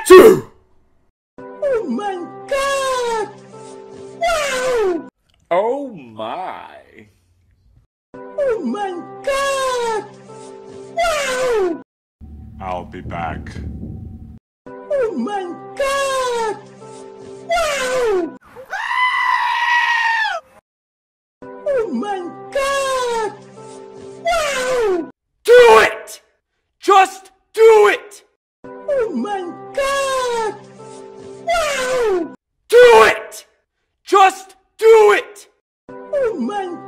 Achoo! Oh my God! Wow! Oh my! Oh my God! Wow! I'll be back. Oh my God! Wow! Oh my God! Wow! Do it! Just do it! Oh my God! Wow! Do it! Just do it! Oh my